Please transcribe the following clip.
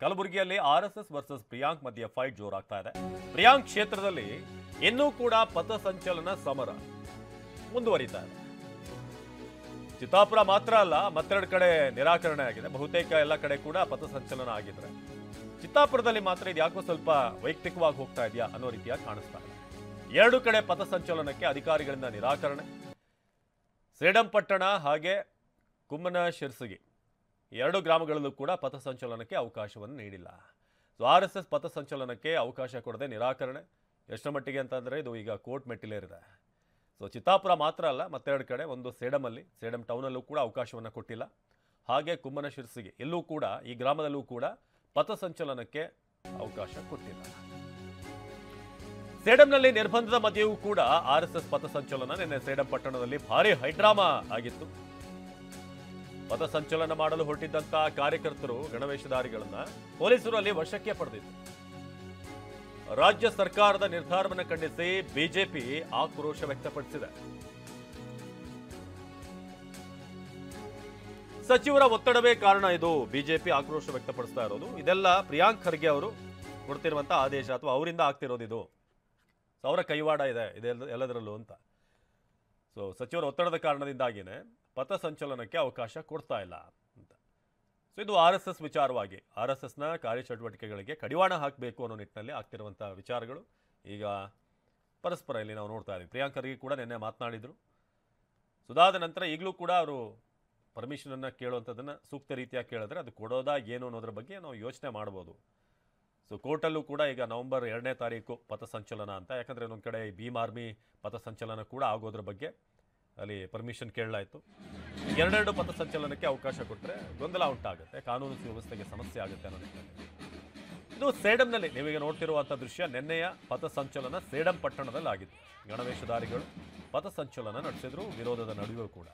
ಕಲಬುರಗಿಯಲ್ಲಿ RSS versus Priyank ಮಧ್ಯೆ fight ಜೋರಾಗ್ತಾ ಇದೆ. ಪ್ರಿಯಾಂಕ್ ಕ್ಷೇತ್ರದಲ್ಲಿ ಇನ್ನೂ ಕೂಡ ಪಥಸಂಚಲನ ಸಮರ ಮುಂದುವರಿತಾ ಇದೆ. ಚಿತ್ತಾಪುರ ಮಾತ್ರ ಅಲ್ಲ, ಮತ್ತೆರಡು ಕಡೆ ನಿರಾಕರಣೆ ಆಗಿದೆ. ಬಹುತೇಕ ಎಲ್ಲ ಕಡೆ ಕೂಡ ಪಥಸಂಚಲನ ಆಗಿದ್ರೆ ಚಿತ್ತಾಪುರದಲ್ಲಿ ಮಾತ್ರ ಇದು ಯಾಕೋ ಸ್ವಲ್ಪ ವೈಯಕ್ತಿಕವಾಗಿ ಹೋಗ್ತಾ ಇದೆಯಾ ಅನ್ನೋ ರೀತಿಯಾಗಿ ಕಾಣಿಸ್ತಾ ಇದೆ. ಎರಡು ಕಡೆ ಪಥಸಂಚಲನಕ್ಕೆ ಅಧಿಕಾರಿಗಳಿಂದ ನಿರಾಕರಣೆ. ಸೇಡಂಪಟ್ಟಣ ಹಾಗೆ ಕುಮ್ಮನ ಶಿರ್ಸಗಿ ಎರಡು ಗ್ರಾಮಗಳಲ್ಲೂ ಕೂಡ ಪಥಸಂಚಲನಕ್ಕೆ ಅವಕಾಶವನ್ನು ನೀಡಿಲ್ಲ. ಸೊ ಆರ್ಎಸ್ಎಸ್ ಪಥಸಂಚಲನಕ್ಕೆ ಅವಕಾಶ ಕೊಡದೆ ನಿರಾಕರಣೆ. ಎಷ್ಟರ ಮಟ್ಟಿಗೆ ಅಂತಂದರೆ ಇದು ಈಗ ಕೋರ್ಟ್ ಮೆಟ್ಟಿಲೇರಿದೆ. ಸೊ ಚಿತ್ತಾಪುರ ಮಾತ್ರ ಅಲ್ಲ, ಮತ್ತೆರಡು ಕಡೆ, ಒಂದು ಸೇಡಂ ಟೌನಲ್ಲೂ ಕೂಡ ಅವಕಾಶವನ್ನು ಕೊಟ್ಟಿಲ್ಲ. ಹಾಗೆ ಕುಮ್ಮನ ಶಿರ್ಸಿಗೆ ಎಲ್ಲೂ ಕೂಡ, ಈ ಗ್ರಾಮದಲ್ಲೂ ಕೂಡ ಪಥಸಂಚಲನಕ್ಕೆ ಅವಕಾಶ ಕೊಟ್ಟಿಲ್ಲ. ಸೇಡಂನಲ್ಲಿ ನಿರ್ಬಂಧದ ಮಧ್ಯೆಯೂ ಕೂಡ ಆರ್ಎಸ್ಎಸ್ ಪಥಸಂಚಲನ ನಿನ್ನೆ ಸೇಡಂ ಪಟ್ಟಣದಲ್ಲಿ ಭಾರಿ ಹೈಡ್ರಾಮಾ ಆಗಿತ್ತು. ಪಥಸಂಚಲನ ಮಾಡಲು ಹೊರಟಿದ್ದಂತ ಕಾರ್ಯಕರ್ತರು ಗಣವೇಷಧಾರಿಗಳನ್ನ ಪೊಲೀಸರು ಅಲ್ಲಿ ವಶಕ್ಕೆ ಪಡೆದಿದ್ರು. ರಾಜ್ಯ ಸರ್ಕಾರದ ನಿರ್ಧಾರವನ್ನು ಖಂಡಿಸಿ ಬಿಜೆಪಿ ಆಕ್ರೋಶ ವ್ಯಕ್ತಪಡಿಸಿದೆ. ಸಚಿವರ ಒತ್ತಡವೇ ಕಾರಣ ಇದು ಬಿಜೆಪಿ ಆಕ್ರೋಶ ವ್ಯಕ್ತಪಡಿಸ್ತಾ ಇರೋದು. ಇದೆಲ್ಲ ಪ್ರಿಯಾಂಕ್ ಖರ್ಗೆ ಅವರು ಕೊಡ್ತಿರುವಂತಹ ಆದೇಶ ಅಥವಾ ಅವರಿಂದ ಆಗ್ತಿರೋದು. ಇದು ಅವರ ಕೈವಾಡ ಇದೆ ಎಲ್ಲದರಲ್ಲೂ ಅಂತ. ಸೊ ಸಚಿವರ ಒತ್ತಡದ ಕಾರಣದಿಂದಾಗಿನೇ ಪಥಸಂಚಲನಕ್ಕೆ ಅವಕಾಶ ಕೊಡ್ತಾ ಇಲ್ಲ ಅಂತ. ಸೊ ಇದು ಆರ್ಎಸ್ಎಸ್ ವಿಚಾರವಾಗಿ ಆರ್ಎಸ್ಎಸ್ನ ಕಾರ್ಯಚಟುವಟಿಕೆಗಳಿಗೆ ಕಡಿವಾಣ ಹಾಕಬೇಕು ಅನ್ನೋ ನಿಟ್ಟಿನಲ್ಲಿ ಆಗ್ತಿರುವಂಥ ವಿಚಾರಗಳು ಈಗ ಪರಸ್ಪರ ಇಲ್ಲಿ ನಾವು ನೋಡ್ತಾ ಇದ್ದೀವಿ. ಪ್ರಿಯಾಂಕ್ ಖರ್ಗೆ ಕೂಡ ನಿನ್ನೆ ಮಾತನಾಡಿದರು. ಸುದಾದ ನಂತರ ಈಗಲೂ ಕೂಡ ಅವರು ಪರ್ಮಿಷನನ್ನು ಕೇಳುವಂಥದ್ದನ್ನು ಸೂಕ್ತ ರೀತಿಯಾಗಿ ಕೇಳಿದ್ರೆ ಅದು ಕೊಡೋದಾ ಏನು ಅನ್ನೋದ್ರ ಬಗ್ಗೆ ನಾವು ಯೋಚನೆ ಮಾಡ್ಬೋದು. ಸೊ ಕೋರ್ಟಲ್ಲೂ ಕೂಡ ಈಗ ನವೆಂಬರ್ 2ನೇ ತಾರೀಕು ಪಥಸಂಚಲನ ಅಂತ, ಯಾಕಂದರೆ ಇನ್ನೊಂದು ಕಡೆ ಭೀಮ್ ಆರ್ಮಿ ಪಥಸಂಚಲನ ಕೂಡ ಆಗೋದ್ರ ಬಗ್ಗೆ ಅಲ್ಲಿ ಪರ್ಮಿಷನ್ ಕೇಳಲಾಯಿತು. ಎರಡೆರಡು ಪಥಸಂಚಲನಕ್ಕೆ ಅವಕಾಶ ಕೊಟ್ಟರೆ ಗೊಂದಲ ಉಂಟಾಗುತ್ತೆ, ಕಾನೂನು ಸುವ್ಯವಸ್ಥೆಗೆ ಸಮಸ್ಯೆ ಆಗುತ್ತೆ ಅನ್ನೋ ನಿಟ್ಟಿನಲ್ಲಿ. ಇದು ಸೇಡಂನಲ್ಲಿ ನೀವೀಗ ನೋಡ್ತಿರುವಂಥ ದೃಶ್ಯ. ನಿನ್ನೆಯ ಪಥಸಂಚಲನ ಸೇಡಂ ಪಟ್ಟಣದಲ್ಲಿ ಆಗಿತ್ತು. ಗಣವೇಷಧಾರಿಗಳು ಪಥಸಂಚಲನ ನಡೆಸಿದ್ರು ವಿರೋಧದ ನಡುವೆಯೂ ಕೂಡ.